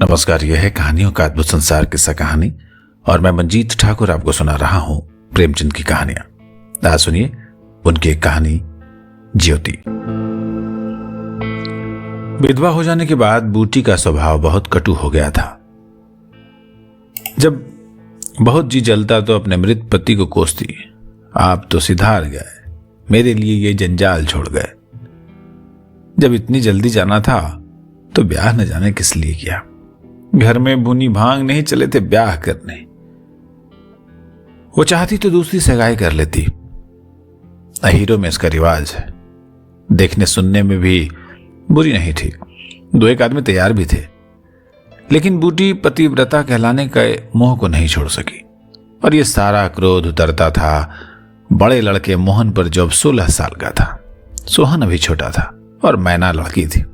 नमस्कार, यह है कहानियों का अद्भुत संसार किस्सा कहानी और मैं मंजीत ठाकुर आपको सुना रहा हूं प्रेमचंद की कहानियां। आज सुनिए उनकी एक कहानी ज्योति। विधवा हो जाने के बाद बूटी का स्वभाव बहुत कटु हो गया था। जब बहुत जी जलता तो अपने मृत पति को कोसती, आप तो सिधार गए, मेरे लिए ये जंजाल छोड़ गए। जब इतनी जल्दी जाना था तो ब्याह न जाने किस लिए किया। घर में भुनी भांग नहीं चले थे ब्याह करने। वो चाहती तो दूसरी सगाई कर लेती। अहीरों में इसका रिवाज है। देखने सुनने में भी बुरी नहीं थी, दो एक आदमी तैयार भी थे। लेकिन बूटी पतिव्रता कहलाने के मोह को नहीं छोड़ सकी और ये सारा क्रोध उतरता था बड़े लड़के मोहन पर, जो अब 16 साल का था। सोहन अभी छोटा था और मैना लड़की थी।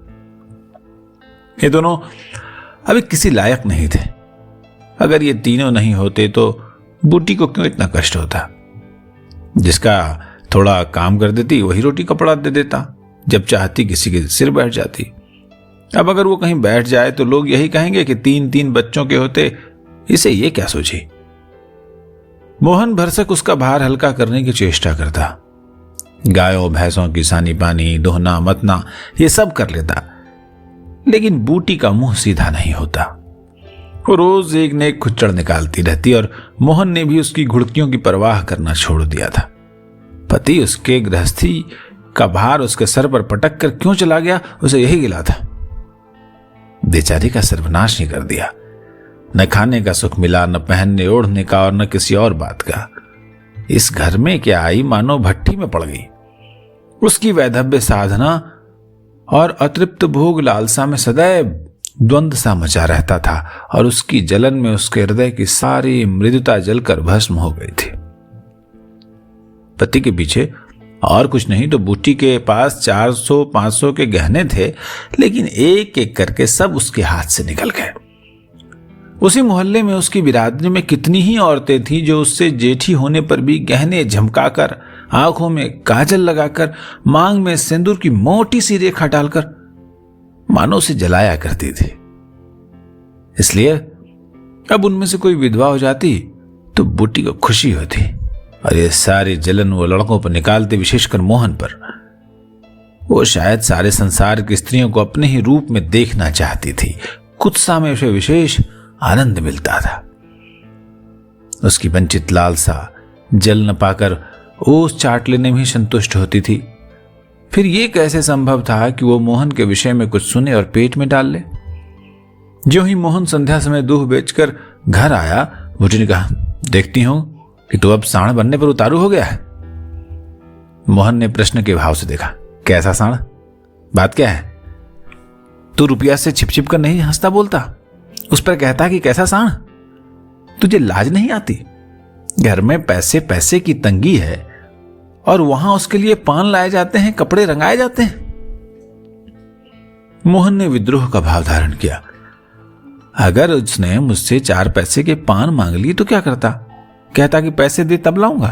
ये दोनों अभी किसी लायक नहीं थे। अगर ये तीनों नहीं होते तो बूटी को क्यों इतना कष्ट होता। जिसका थोड़ा काम कर देती वही रोटी कपड़ा दे देता, जब चाहती किसी के सिर बैठ जाती। अब अगर वो कहीं बैठ जाए तो लोग यही कहेंगे कि 3-3 बच्चों के होते इसे ये क्या सोची। मोहन भरसक उसका भार हल्का करने की चेष्टा करता। गायों भैंसों की सानी पानी, दोहना मतना ये सब कर लेता, लेकिन बूटी का मुंह सीधा नहीं होता। वो रोज एक न एक खुच्चड़ निकालती रहती और मोहन ने भी उसकी घुड़कियों की परवाह करना छोड़ दिया था। पति उसके गृहस्थी का भार उसके सर पर पटक कर क्यों चला गया, उसे यही गिला था। बेचारी का सर्वनाश ही कर दिया। न खाने का सुख मिला, न पहनने ओढ़ने का और न किसी और बात का। इस घर में क्या आई मानो भट्टी में पड़ गई। उसकी वैधव्य साधना और अतृप्त भोग लालसा में सदैव द्वंद्व सा मचा रहता था और उसकी जलन में उसके हृदय की सारी मृदुता जलकर भस्म हो गई थी। पति के पीछे और कुछ नहीं तो बूटी के पास 400-500 के गहने थे, लेकिन एक एक करके सब उसके हाथ से निकल गए। उसी मोहल्ले में उसकी बिरादरी में कितनी ही औरतें थीं जो उससे जेठी होने पर भी गहने झमकाकर, आंखों में काजल लगाकर, मांग में सिंदूर की मोटी सी रेखा डालकर मानो उसे जलाया करती थी। इसलिए अब उनमें से कोई विधवा हो जाती तो बूटी को खुशी होती और ये सारी जलन वो लड़कों पर निकालते, विशेषकर मोहन पर। वो शायद सारे संसार की स्त्रियों को अपने ही रूप में देखना चाहती थी। कुत्सा में उसे विशेष आनंद मिलता था। उसकी वंचित लालसा जल न पाकर ओस चाट लेने में ही संतुष्ट होती थी। फिर यह कैसे संभव था कि वो मोहन के विषय में कुछ सुने और पेट में डाल ले। जो ही मोहन संध्या समय दूध बेचकर घर आया, बूटी ने कहा, देखती हूं कि तू अब साण बनने पर उतारू हो गया है। मोहन ने प्रश्न के भाव से देखा, कैसा साण? बात क्या है? तू रुपया से छिप छिप कर नहीं हंसता बोलता, उस पर कहता कि कैसा साण? तुझे लाज नहीं आती? घर में पैसे पैसे की तंगी है और वहां उसके लिए पान लाए जाते हैं, कपड़े रंगाए जाते हैं। मोहन ने विद्रोह का भाव धारण किया। अगर उसने मुझसे 4 पैसे के पान मांग लिए तो क्या करता? कहता कि पैसे दे तब लाऊंगा।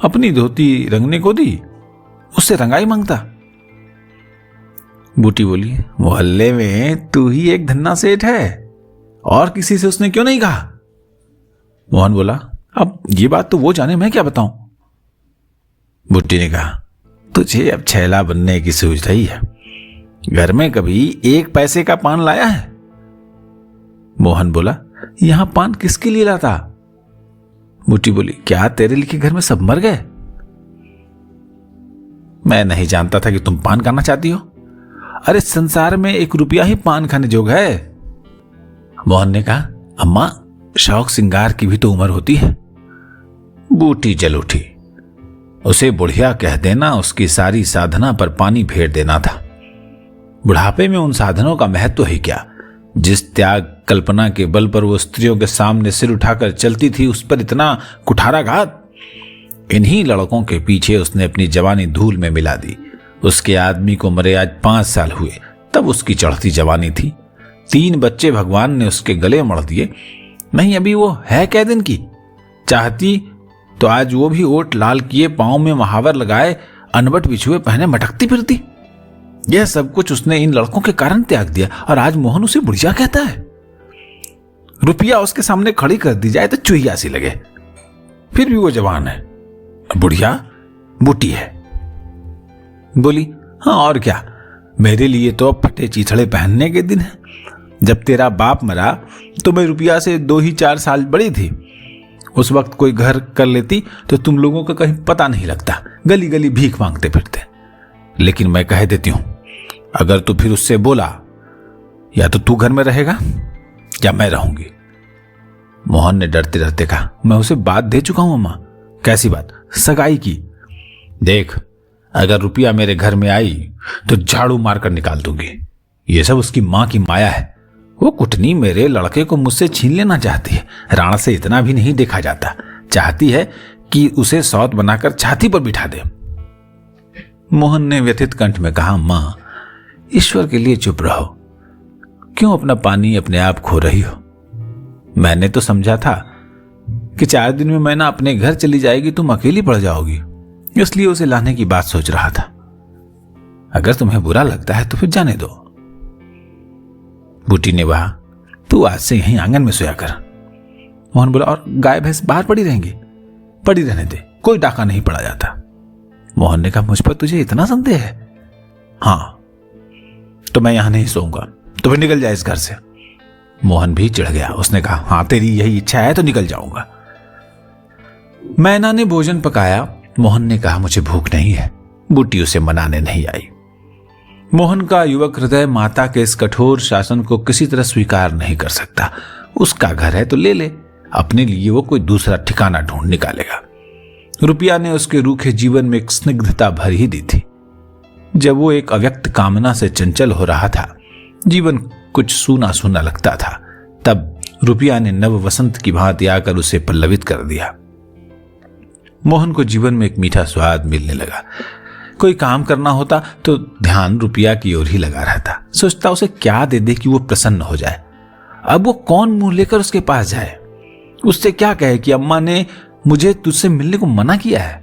अपनी धोती रंगने को दी, उससे रंगाई मांगता। बूटी बोली, मोहल्ले में तू ही एक धन्ना सेठ है, और किसी से उसने क्यों नहीं कहा? मोहन बोला, अब ये बात तो वो जाने, मैं क्या बताऊं। बूटी ने कहा, तुझे अब छैला बनने की सूझ रही है। घर में कभी 1 पैसे का पान लाया है? मोहन बोला, यहां पान किसके लिए लाता? बूटी बोली, क्या तेरे लिखे घर में सब मर गए? मैं नहीं जानता था कि तुम पान खाना चाहती हो। अरे संसार में 1 रुपया ही पान खाने जोग है। मोहन ने कहा, अम्मा, शौक सिंगार की भी तो उम्र होती है। बूटी जल उठी। उसे बुढ़िया कह देना उसकी सारी साधना पर पानी फेर देना था। बुढ़ापे में उन साधनों का महत्व ही क्या। जिस त्याग कल्पना के बल पर वो स्त्रियों के सामने सिर उठाकर चलती थी, उस पर इतना कुठाराघात। इन्हीं लड़कों के पीछे उसने अपनी जवानी धूल में मिला दी। उसके आदमी को मरे आज 5 साल हुए, तब उसकी चढ़ती जवानी थी। 3 बच्चे भगवान ने उसके गले मढ़ दिए। नहीं, अभी वो है कै दिन की। चाहती तो आज वो भी ओट लाल किए, पांव में महावर लगाए, अनबट बिछुए पहने मटकती फिरती। यह सब कुछ उसने इन लड़कों के कारण त्याग दिया और आज मोहन उसे बुढ़िया कहता है। रुपया उसके सामने खड़ी कर दी जाए तो चुहिया सी लगे, फिर भी वो जवान है। बुढ़िया बूटी है। बोली, हाँ और क्या, मेरे लिए तो अब फटे चीथड़े पहनने के दिन है। जब तेरा बाप मरा तो मैं रुपया से 2 ही 4 साल बड़ी थी। उस वक्त कोई घर कर लेती तो तुम लोगों का कहीं पता नहीं लगता, गली गली भीख मांगते फिरते। लेकिन मैं कह देती हूं, अगर तू फिर उससे बोला, या तो तू घर में रहेगा या मैं रहूंगी। मोहन ने डरते डरते कहा, मैं उसे बात दे चुका हूं अम्मा। कैसी बात? सगाई की। देख, अगर रुपया मेरे घर में आई तो झाड़ू मारकर निकाल दूंगी। ये सब उसकी मां की माया है। वो कुटनी मेरे लड़के को मुझसे छीन लेना चाहती है। राण से इतना भी नहीं देखा जाता। चाहती है कि उसे सौत बनाकर छाती पर बिठा दे। मोहन ने व्यथित कंठ में कहा, मां, ईश्वर के लिए चुप रहो। क्यों अपना पानी अपने आप खो रही हो? मैंने तो समझा था कि 4 दिन में मैं ना अपने घर चली जाएगी, तुम अकेली पड़ जाओगी, इसलिए उसे लाने की बात सोच रहा था। अगर तुम्हें बुरा लगता है तो फिर जाने दो। बूटी ने कहा, तू आज से यहीं आंगन में सोया कर। मोहन बोला, और गाय भैंस बाहर पड़ी रहेंगी? पड़ी रहने दे, कोई डाका नहीं पड़ा जाता। मोहन ने कहा, मुझ पर तुझे इतना संदेह है? हाँ, तो मैं यहां नहीं सोऊंगा, तो फिर निकल जाए इस घर से। मोहन भी चिढ़ गया। उसने कहा, हाँ तेरी यही इच्छा है तो निकल जाऊंगा। मैना ने भोजन पकाया। मोहन ने कहा, मुझे भूख नहीं है। बूटी उसे मनाने नहीं आई। मोहन का युवक हृदय माता के इस कठोर शासन को किसी तरह स्वीकार नहीं कर सकता। उसका घर है तो ले ले, अपने लिए वो कोई दूसरा ठिकाना ढूंढ निकालेगा। रुपया ने उसके रूखे जीवन में एक स्निग्धता भर ही दी थी। जब वो एक अव्यक्त कामना से चंचल हो रहा था, जीवन कुछ सूना सूना लगता था, तब रुपया ने नव वसंत की भांति आकर उसे पल्लवित कर दिया। मोहन को जीवन में एक मीठा स्वाद मिलने लगा। कोई काम करना होता तो ध्यान रुपया की ओर ही लगा रहता। सोचता उसे क्या दे दे कि वो प्रसन्न हो जाए। अब वो कौन मुंह लेकर उसके पास जाए? उससे क्या कहे कि अम्मा ने मुझे तुझसे मिलने को मना किया है?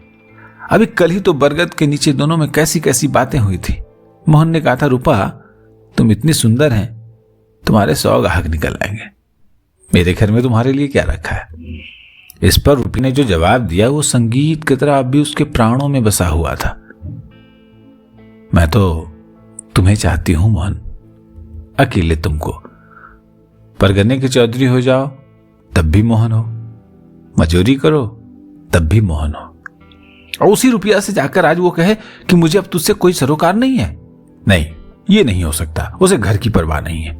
अभी कल ही तो बरगद के नीचे दोनों में कैसी कैसी बातें हुई थी। मोहन ने कहा था, रूपा तुम इतनी सुंदर हैं, तुम्हारे 100 ग्राहक निकल आएंगे। मेरे घर में तुम्हारे लिए क्या रखा है? इस पर रूपी ने जो जवाब दिया वो संगीत की तरह अब भी उसके प्राणों में बसा हुआ था। मैं तो तुम्हें चाहती हूं मोहन, अकेले तुमको। परगने के चौधरी हो जाओ तब भी मोहन हो, मजूरी करो तब भी मोहन हो। और उसी रुपया से जाकर आज वो कहे कि मुझे अब तुझसे कोई सरोकार नहीं है। नहीं, ये नहीं हो सकता। उसे घर की परवाह नहीं है।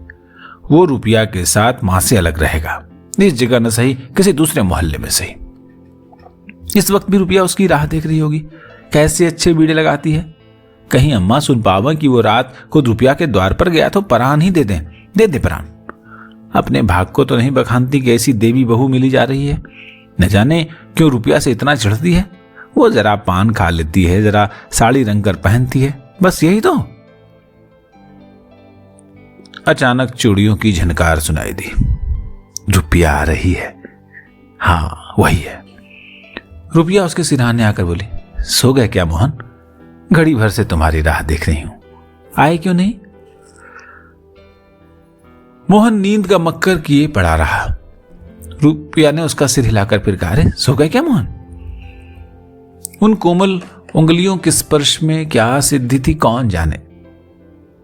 वो रुपया के साथ मां से अलग रहेगा, इस जगह न सही किसी दूसरे मोहल्ले में सही। इस वक्त भी रुपया उसकी राह देख रही होगी, कैसे अच्छे बीड़े लगाती है। कहीं अम्मा सुन पावा कि वो रात को रुपया के द्वार पर गया तो परान ही दे दे परान। अपने भाग को तो नहीं बखानती कि ऐसी देवी बहू मिली जा रही है। न जाने क्यों रुपया से इतना चिढ़ती है। वो जरा पान खा लेती है, जरा साड़ी रंग कर पहनती है, बस यही तो। अचानक चूड़ियों की झनकार सुनाई दी। रुपया आ रही है। हाँ वही है। रुपया उसके सिरहाने आकर बोली, सो गए क्या मोहन? घड़ी भर से तुम्हारी राह देख रही हूं, आए क्यों नहीं? मोहन नींद का मक्कर किए पड़ा रहा। रुपया ने उसका सिर हिलाकर फिर कहा, अरे सो गए क्या मोहन? उन कोमल उंगलियों के स्पर्श में क्या सिद्धि थी कौन जाने।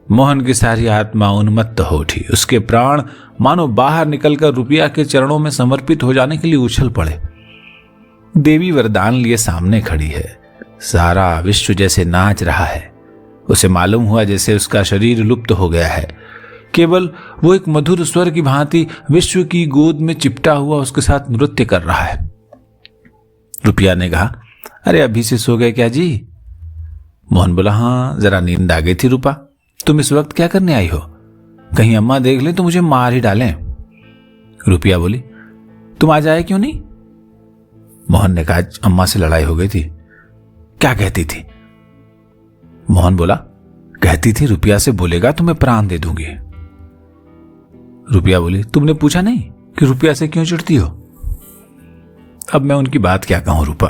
मोहन की सारी आत्मा उन्मत्त हो उठी। उसके प्राण मानो बाहर निकलकर रुपया के चरणों में समर्पित हो जाने के लिए उछल पड़े। देवी वरदान लिए सामने खड़ी है। सारा विश्व जैसे नाच रहा है। उसे मालूम हुआ जैसे उसका शरीर लुप्त हो गया है। केवल वो एक मधुर स्वर की भांति विश्व की गोद में चिपटा हुआ उसके साथ नृत्य कर रहा है। रुपया ने कहा, अरे अभी से सो गए क्या जी? मोहन बोला, हाँ जरा नींद आ गई थी रूपा। तुम इस वक्त क्या करने आई हो? कहीं अम्मा देख ले तो मुझे मार ही डालें। रुपया बोली, तुम आज आए क्यों नहीं? मोहन ने कहा, अम्मा से लड़ाई हो गई थी। क्या कहती थी? मोहन बोला, कहती थी रुपया से बोलेगा तो मैं प्राण दे दूंगी। रुपया बोली, तुमने पूछा नहीं कि रुपया से क्यों चिढ़ती हो? अब मैं उनकी बात क्या कहूं रूपा,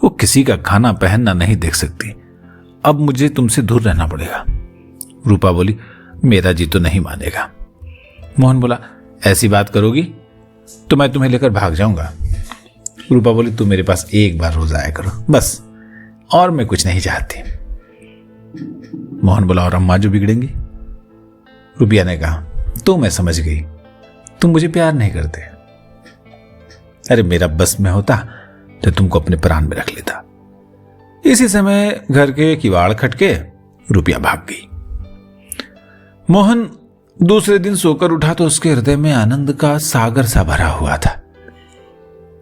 वो किसी का खाना पहनना नहीं देख सकती। अब मुझे तुमसे दूर रहना पड़ेगा। रूपा बोली, मेरा जी तो नहीं मानेगा। मोहन बोला, ऐसी बात करोगी तो मैं तुम्हें लेकर भाग जाऊंगा। रूपा बोली, तू मेरे पास एक बार रोज आया करो बस, और मैं कुछ नहीं चाहती। मोहन बोला, और अम्मा जो बिगड़ेंगी? रूपिया ने कहा, तो मैं समझ गई, तुम मुझे प्यार नहीं करते। अरे मेरा बस में होता तो तुमको अपने प्राण में रख लेता। इसी समय घर के किवाड़ खटके, रूपिया भाग गई। मोहन दूसरे दिन सोकर उठा तो उसके हृदय में आनंद का सागर सा भरा हुआ था।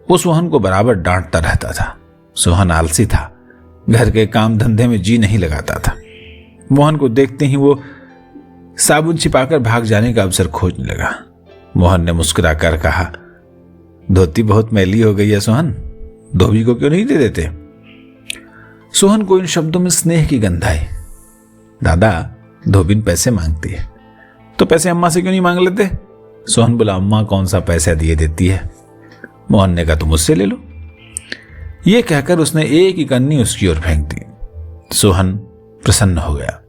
वो सोहन को बराबर डांटता रहता था। सोहन आलसी था, घर के काम धंधे में जी नहीं लगाता था। मोहन को देखते ही वो साबुन छिपाकर भाग जाने का अवसर खोजने लगा। मोहन ने मुस्कुराकर कहा, धोती बहुत मैली हो गई है सोहन, धोबी को क्यों नहीं दे देते? सोहन को इन शब्दों में स्नेह की गंध आई। दादा, धोबिन पैसे मांगती है तो पैसे अम्मा से क्यों नहीं मांग लेते? सोहन बोला, अम्मा कौन सा पैसा दिए देती है। मोहन ने कहा, तुम मुझसे ले लो। यह कहकर उसने एक ही कन्नी उसकी ओर फेंक दी। सोहन प्रसन्न हो गया।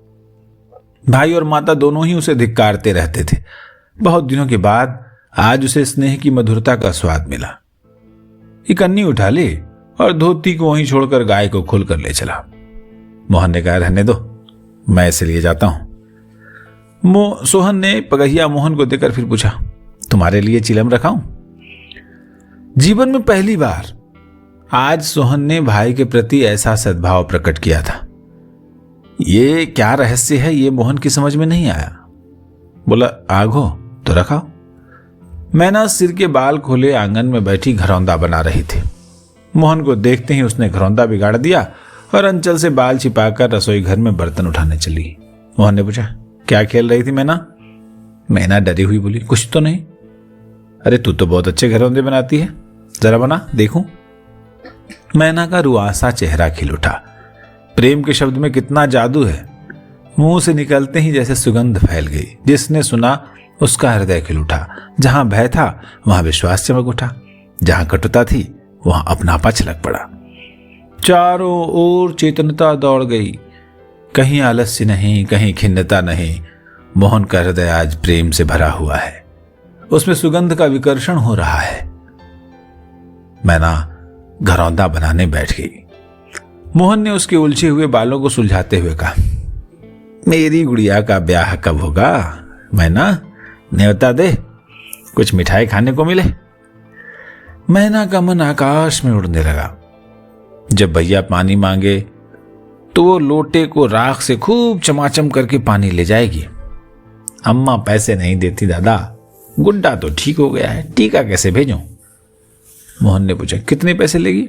भाई और माता दोनों ही उसे धिक्कारते रहते थे। बहुत दिनों के बाद आज उसे स्नेह की मधुरता का स्वाद मिला। ये कन्नी उठा ली और धोती को वहीं छोड़कर गाय को खोलकर ले चला। मोहन ने कहा, रहने दो, मैं इसे लिए जाता हूं। सोहन ने पगहिया मोहन को देकर फिर पूछा, तुम्हारे लिए चिलम रखाऊं? जीवन में पहली बार आज सोहन ने भाई के प्रति ऐसा सद्भाव प्रकट किया था। ये क्या रहस्य है, ये मोहन की समझ में नहीं आया। बोला, आग हो तो रखाओ। मैना सिर के बाल खोले आंगन में बैठी घरौंदा बना रही थी। मोहन को देखते ही उसने घरौंदा बिगाड़ दिया और अंचल से बाल छिपाकर रसोई घर में बर्तन उठाने चली। मोहन ने पूछा, क्या खेल रही थी मैना? मैना डरी हुई बोली, कुछ तो नहीं। अरे तू तो बहुत अच्छे घरौंदे बनाती है, जरा बना देखूं। मैना का रुआसा चेहरा खिल उठा। प्रेम के शब्द में कितना जादू है। मुंह से निकलते ही जैसे सुगंध फैल गई। जिसने सुना उसका हृदय खिल उठा। जहां भय था वहां विश्वास चमक उठा, जहां कटुता थी वहां अपनापा छलक पड़ा। चारों ओर चेतनता दौड़ गई। कहीं आलस्य नहीं, कहीं खिन्नता नहीं। मोहन का हृदय आज प्रेम से भरा हुआ है। उसमें सुगंध का विकर्षण हो रहा है। मैना घरौंदा बनाने बैठ गई। मोहन ने उसके उलझे हुए बालों को सुलझाते हुए कहा, मेरी गुड़िया का ब्याह कब होगा? मैना, न्योता दे, कुछ मिठाई खाने को मिले। मैना का मन आकाश में उड़ने लगा। जब भैया पानी मांगे तो वो लोटे को राख से खूब चमाचम करके पानी ले जाएगी। अम्मा पैसे नहीं देती दादा, गुड्डा तो ठीक हो गया है, टीका कैसे भेजूं? मोहन ने पूछा, कितने पैसे लेगी?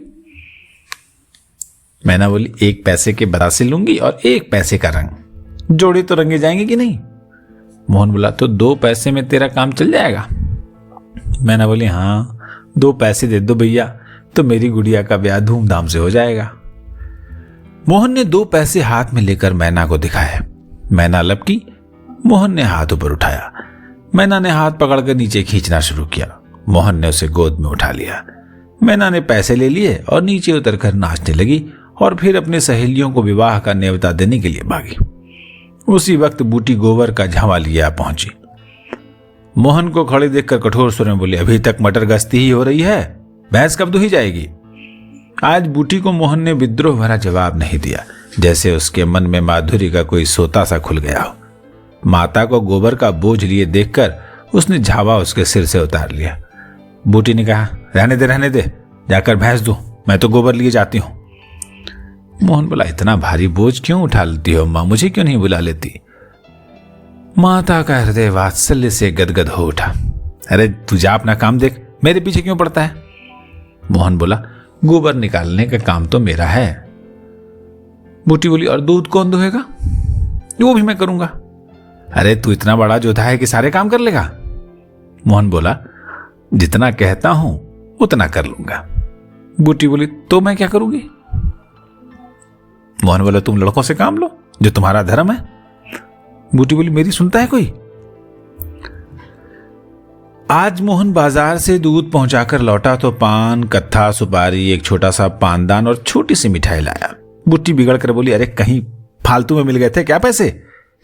मैना बोली, 1 पैसे के बरासे लूंगी और 1 पैसे का रंग। जोड़े तो रंगे जाएंगे कि नहीं? मोहन बोला, तो 2 पैसे में तेरा काम चल जाएगा? मैना बोली, हाँ 2 पैसे दे दो भैया, तो मेरी गुड़िया का ब्याह धूमधाम से हो जाएगा। मोहन ने 2 पैसे हाथ में लेकर मैना को दिखाए। मैना लपकी। मोहन ने हाथ ऊपर उठाया। मैना ने हाथ पकड़कर नीचे खींचना शुरू किया। मोहन ने उसे गोद में उठा लिया। मैना ने पैसे ले लिए और नीचे उतरकर नाचने लगी और फिर अपने सहेलियों को विवाह का न्योता देने के लिए भागी। उसी वक्त बूटी गोबर का झावा लिया पहुंची। मोहन को खड़े देखकर कठोर स्वर में बोली, अभी तक मटर गश्ती ही हो रही है, भैंस कब दुही जाएगी? आज बूटी को मोहन ने विद्रोह भरा जवाब नहीं दिया, जैसे उसके मन में माधुरी का कोई सोता सा खुल गया हो। माता को गोबर का बोझ लिए देखकर उसने झावा उसके सिर से उतार लिया। बूटी ने कहा, रहने दे, जाकर भैंस दो, मैं तो गोबर लिए जाती हूं। मोहन बोला, इतना भारी बोझ क्यों उठा लेती हो मां, मुझे क्यों नहीं बुला लेती? माता का हृदय वात्सल्य से गदगद हो उठा। अरे तू जा अपना काम देख, मेरे पीछे क्यों पड़ता है? मोहन बोला, गोबर निकालने का काम तो मेरा है। बूटी बोली, और दूध कौन दुहेगा? वो भी मैं करूंगा। अरे तू इतना बड़ा जोधा है कि सारे काम कर लेगा? मोहन बोला, जितना कहता हूं उतना कर लूंगा। बूटी बोली, तो मैं क्या करूंगी? मोहन बोला, तुम लड़कों से काम लो, जो तुम्हारा धर्म है। बूटी बोली, मेरी सुनता है कोई? आज मोहन बाजार से दूध पहुंचाकर लौटा तो पान, कत्था, सुपारी, एक छोटा सा पानदान और छोटी सी मिठाई लाया। बूटी बिगड़ कर बोली, अरे कहीं फालतू में मिल गए थे क्या पैसे?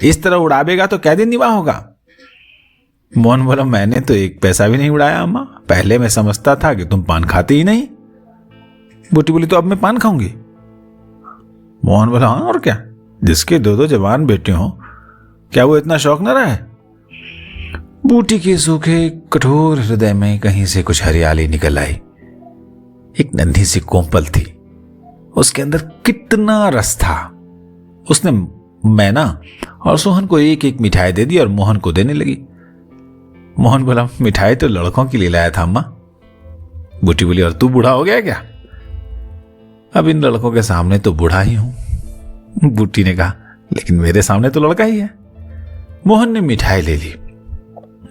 इस तरह उड़ावेगा तो क्या दिन निवाह होगा। मोहन बोला, मैंने तो एक पैसा भी नहीं उड़ाया अम्मा, पहले मैं समझता था कि तुम पान खाते ही नहीं। बूटी बोली, तो अब मैं पान खाऊंगी। मोहन बोला, हाँ और क्या, जिसके दो दो जवान बेटे हों, क्या वो इतना शौक न रहा है। बूटी के सूखे कठोर हृदय में कहीं से कुछ हरियाली निकल आई। एक नन्ही सी कोंपल थी, उसके अंदर कितना रस था। उसने मैना और सोहन को एक एक मिठाई दे दी और मोहन को देने लगी। मोहन बोला, मिठाई तो लड़कों के लिए लाया था अम्मा। बूटी बोली, और तू बूढ़ा हो गया क्या। अब इन लड़कों के सामने तो बूढ़ा ही हूं। बूटी ने कहा, लेकिन मेरे सामने तो लड़का ही है। मोहन ने मिठाई ले ली।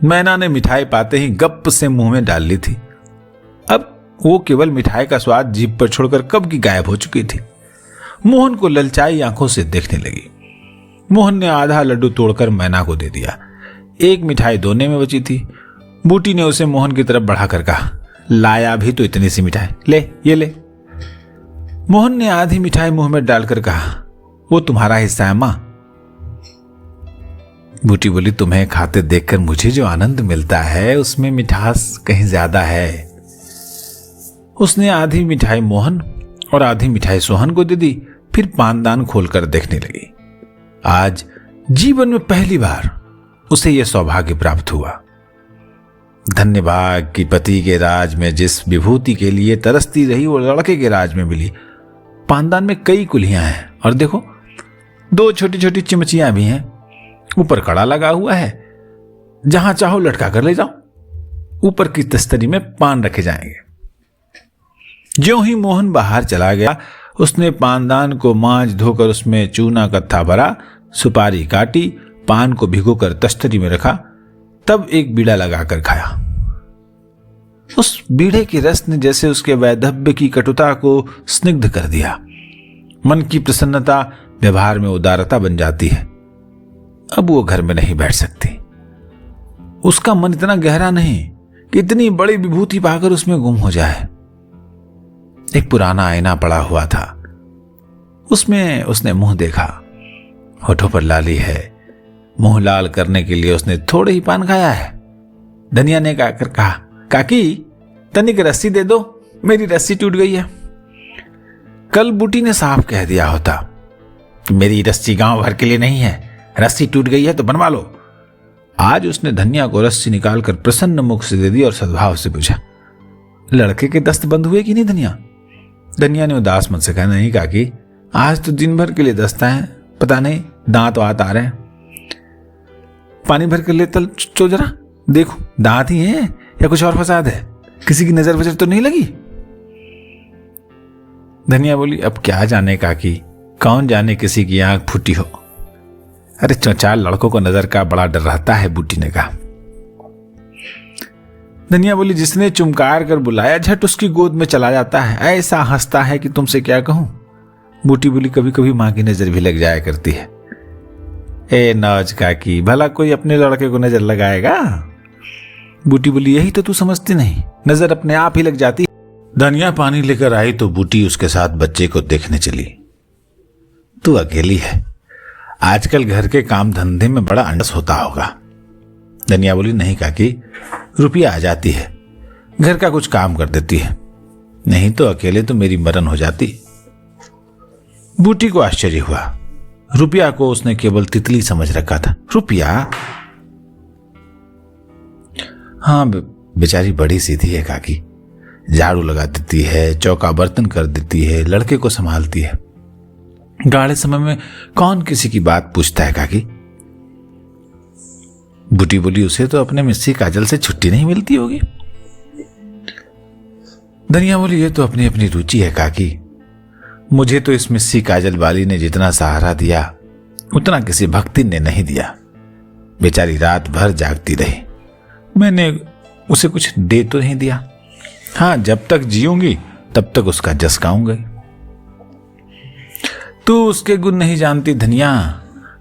मैना ने मिठाई पाते ही गप से मुंह में डाल ली थी। अब वो केवल मिठाई का स्वाद जीभ पर छोड़कर कब की गायब हो चुकी थी। मोहन को ललचाई आंखों से देखने लगी। मोहन ने आधा लड्डू तोड़कर मैना को दे दिया। एक मिठाई दोने में बची थी। बूटी ने उसे मोहन की तरफ बढ़ाकर कहा, लाया भी तो इतनी सी मिठाई, ले ये ले। मोहन ने आधी मिठाई मुंह में डालकर कहा, वो तुम्हारा हिस्सा है मां। बूटी बोली, तुम्हें खाते देखकर मुझे जो आनंद मिलता है उसमें मिठास कहीं ज्यादा है। उसने आधी मिठाई मोहन और आधी मिठाई सोहन को दे दी, फिर पानदान खोलकर देखने लगी। आज जीवन में पहली बार उसे यह सौभाग्य प्राप्त हुआ। धन्यभाग की पति के राज में जिस विभूति के लिए तरसती रही वो लड़के के राज में मिली। पानदान में कई कुल्हियां हैं और देखो, दो छोटी छोटी चिमचियां भी हैं। ऊपर कड़ा लगा हुआ है, जहां चाहो लटका कर ले जाओ। ऊपर की तस्तरी में पान रखे जाएंगे। ज्यों ही मोहन बाहर चला गया, उसने पानदान को मांज धोकर उसमें चूना कत्था भरा, सुपारी काटी, पान को भिगोकर तस्तरी में रखा, तब एक बीड़ा लगाकर खाया। उस बीड़े के रस ने जैसे उसके वैधव्य की कटुता को स्निग्ध कर दिया। मन की प्रसन्नता व्यवहार में उदारता बन जाती है। अब वो घर में नहीं बैठ सकती। उसका मन इतना गहरा नहीं कि इतनी बड़ी विभूति पाकर उसमें गुम हो जाए। एक पुराना आईना पड़ा हुआ था, उसमें उसने मुंह देखा। होठों पर लाली है। मुंह लाल करने के लिए उसने थोड़े ही पान खाया है। धनिया ने कहकर कहा, काकी तनिक रस्सी दे दो, मेरी रस्सी टूट गई है। कल बूटी ने साफ कह दिया होता कि मेरी रस्सी गांव भर के लिए नहीं है, रस्सी टूट गई है तो बनवा लो। आज उसने धनिया को रस्सी निकालकर प्रसन्न मुख से दे दी और सद्भाव से पूछा, लड़के के दस्त बंद हुए कि नहीं धनिया। धनिया ने उदास मन से कहा, नहीं काकी, आज तो दिन भर के लिए दस्ता है, पता नहीं दांत वात आ रहे हैं। पानी भर कर ले तो जरा देखो, दांत ही हैं या कुछ और फसाद है, किसी की नजर वजर तो नहीं लगी। धनिया बोली, अब क्या जाने काकी, कौन जाने किसी की आंख फूटी हो। अरे चौचार लड़कों को नजर का बड़ा डर रहता है, बूटी ने कहा। धनिया बोली, जिसने चुमकार कर बुलाया झट उसकी गोद में चला जाता है, ऐसा हंसता है कि तुमसे क्या कहूं। बूटी बोली, कभी कभी मां की नजर भी लग जाया करती है। ए नौज काकी, भला कोई अपने लड़के को नजर लगाएगा। बूटी बोली, यही तो तू समझती नहीं, नजर अपने आप ही लग जाती। धनिया पानी लेकर आई तो बूटी उसके साथ बच्चे को देखने चली। तू अकेली है, आजकल घर के काम धंधे में बड़ा अंडस होता होगा। धनिया बोली, नहीं काकी, रुपया आ जाती है, घर का कुछ काम कर देती है, नहीं तो अकेले तो मेरी मरण हो जाती। बूटी को आश्चर्य हुआ। रुपया को उसने केवल तितली समझ रखा था। रुपया? हाँ, बेचारी बड़ी सीधी है काकी, झाड़ू लगा देती है, चौका बर्तन कर देती है, लड़के को संभालती है। गाढ़े समय में कौन किसी की बात पूछता है काकी। बूटी बोली, उसे तो अपने मिस्सी काजल से छुट्टी नहीं मिलती होगी। धनिया बोली, ये तो अपनी अपनी रुचि है काकी, मुझे तो इस मिस्सी काजल वाली ने जितना सहारा दिया उतना किसी भक्ति ने नहीं दिया। बेचारी रात भर जागती रही, मैंने उसे कुछ दे तो नहीं दिया। हाँ, जब तक जीऊंगी तब तक उसका जस गाऊंगी। तू उसके गुण नहीं जानती धनिया,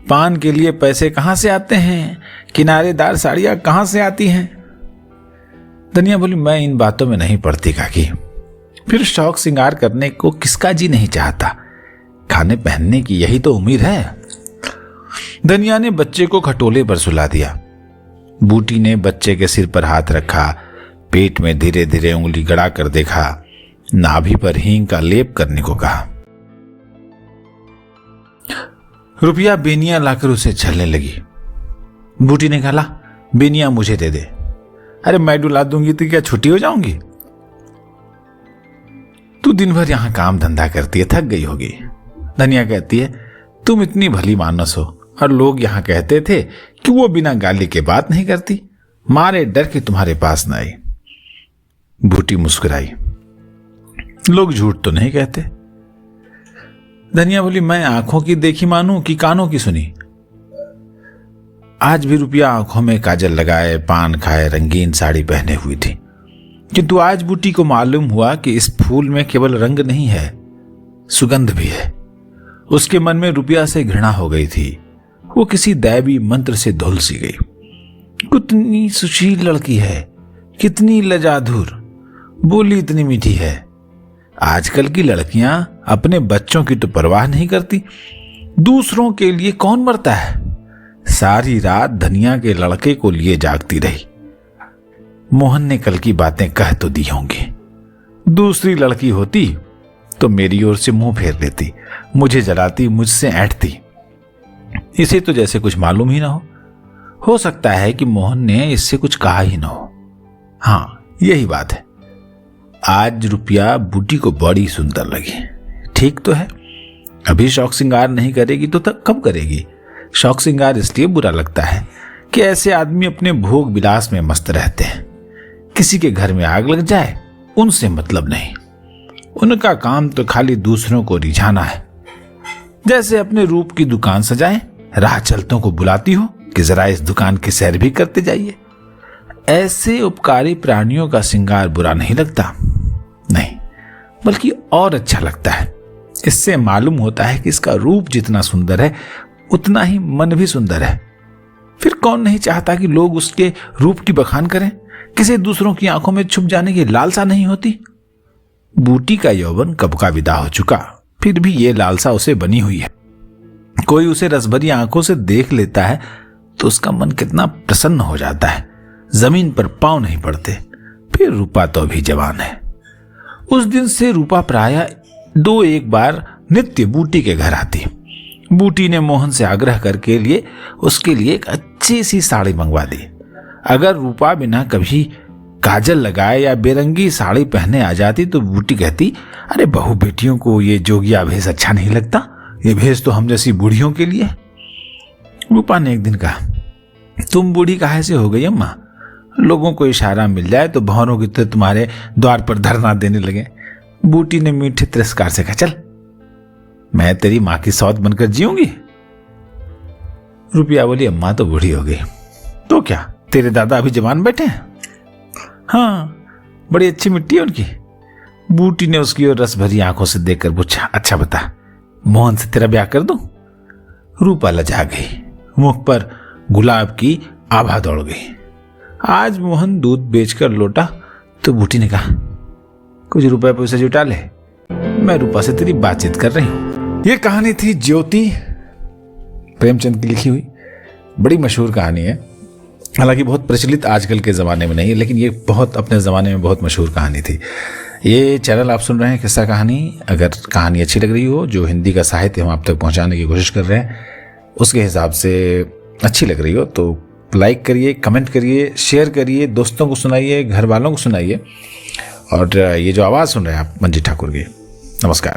पान के लिए पैसे कहां से आते हैं, किनारेदार साड़ियां कहां से आती हैं। धनिया बोली, मैं इन बातों में नहीं पड़ती काकी, फिर शौक श्रृंगार करने को किसका जी नहीं चाहता, खाने पहनने की यही तो उम्मीद है। धनिया ने बच्चे को खटोले पर सुला दिया। बूटी ने बच्चे के सिर पर हाथ रखा, पेट में धीरे धीरे उंगली गड़ा कर देखा, नाभि पर हींग का लेप करने को कहा। रुपया बेनिया लाकर उसे छलने लगी। बूटी ने कहा, बेनिया मुझे दे दे। अरे मैं डुला दूंगी तो क्या छुट्टी हो जाऊंगी? तू दिन भर यहां काम धंधा करती है, थक गई होगी। धनिया कहती है, तुम इतनी भली मानस हो और लोग यहां कहते थे कि वो बिना गाली के बात नहीं करती, मारे डर के तुम्हारे पास न आई। बूटी मुस्कुराई, लोग झूठ तो नहीं कहते। धनिया बोली, मैं आंखों की देखी मानूं कि कानों की सुनी? आज भी रुपया आंखों में काजल लगाए, पान खाए, रंगीन साड़ी पहने हुई थी, किंतु आज बूटी को मालूम हुआ कि इस फूल में केवल रंग नहीं है, सुगंध भी है। उसके मन में रुपया से घृणा हो गई थी। वो किसी दैवी मंत्र से धुल सी गई। कितनी सुशील लड़की है, कितनी लजाधुर, बोली इतनी मीठी है। आजकल की लड़कियां अपने बच्चों की तो परवाह नहीं करती, दूसरों के लिए कौन मरता है। सारी रात धनिया के लड़के को लिए जागती रही। मोहन ने कल की बातें कह तो दी होंगी। दूसरी लड़की होती तो मेरी ओर से मुंह फेर लेती, मुझे जलाती, मुझसे ऐंठती। इसे तो जैसे कुछ मालूम ही ना हो सकता है कि मोहन ने इससे कुछ कहा ही ना हो। हाँ, यही बात है। आज रुपया बूटी को बड़ी सुंदर लगी। ठीक तो है, अभी शौक श्रृंगार नहीं करेगी तो तब कब करेगी? शौक श्रृंगार इसलिए बुरा लगता है कि ऐसे आदमी अपने भोग विलास में मस्त रहते हैं। किसी के घर में आग लग जाए उनसे मतलब नहीं, उनका काम तो खाली दूसरों को रिझाना है। जैसे अपने रूप की दुकान सजाएं, राह चलतों को बुलाती हो कि जरा इस दुकान की सैर भी करते जाइए। ऐसे उपकारी प्राणियों का श्रृंगार बुरा नहीं लगता, नहीं, बल्कि और अच्छा लगता है। इससे मालूम होता है कि इसका रूप जितना सुंदर है उतना ही मन भी सुंदर है। फिर कौन नहीं चाहता कि लोग उसके रूप की बखान करें? किसी दूसरों की आंखों में छुप जाने की लालसा नहीं होती। बूटी का यौवन कब का विदा हो चुका, फिर भी ये लालसा उसे बनी हुई है। कोई उसे रसभरी आंखों से देख लेता है तो उसका मन कितना प्रसन्न हो जाता है, जमीन पर पांव नहीं पड़ते। फिर रूपा तो अभी जवान है। उस दिन से रूपा प्रायः 2-1 बार नित्य बूटी के घर आती। बूटी ने मोहन से आग्रह करके लिए उसके लिए एक अच्छी सी साड़ी मंगवा दी। अगर रूपा बिना कभी काजल लगाए या बेरंगी साड़ी पहने आ जाती तो बूटी कहती, अरे बहू बेटियों को ये जोगिया भेष अच्छा नहीं लगता, ये भेष तो हम जैसी बूढ़ियों के लिए। रूपा ने एक दिन कहा, तुम बूढ़ी काहे से हो गई अम्मा? लोगों को इशारा मिल जाए तो भौरों की तरह तुम्हारे द्वार पर धरना देने लगे। बूटी ने मीठे तिरस्कार से कहा, चल मैं तेरी मां की सौत बनकर जीऊंगी। रुपया बोली, अम्मा तो बूढ़ी हो गई तो क्या, तेरे दादा अभी जवान बैठे हैं? हाँ, बड़ी अच्छी मिट्टी है उनकी। बूटी ने उसकी ओर रस भरी आंखों से देखकर पूछा, अच्छा बता, मोहन से तेरा ब्याह कर दूं? रूपा लजा गई, मुख पर गुलाब की आभा दौड़ गई। आज मोहन दूध बेचकर लौटा तो बूटी ने कहा, कुछ रुपए पैसे जुटा ले, मैं रूपा से तेरी बातचीत कर रही हूं। यह कहानी थी ज्योति, प्रेमचंद की लिखी हुई। बड़ी मशहूर कहानी है, हालांकि बहुत प्रचलित आजकल के ज़माने में नहीं है, लेकिन ये बहुत अपने ज़माने में बहुत मशहूर कहानी थी। ये चैनल आप सुन रहे हैं किस्सा कहानी। अगर कहानी अच्छी लग रही हो, जो हिंदी का साहित्य हम आप तक पहुंचाने की कोशिश कर रहे हैं उसके हिसाब से अच्छी लग रही हो तो लाइक करिए, कमेंट करिए, शेयर करिए, दोस्तों को सुनाइए, घर वालों को सुनाइए। और ये जो आवाज़ सुन रहे हैं आप मंजी ठाकुर की, नमस्कार।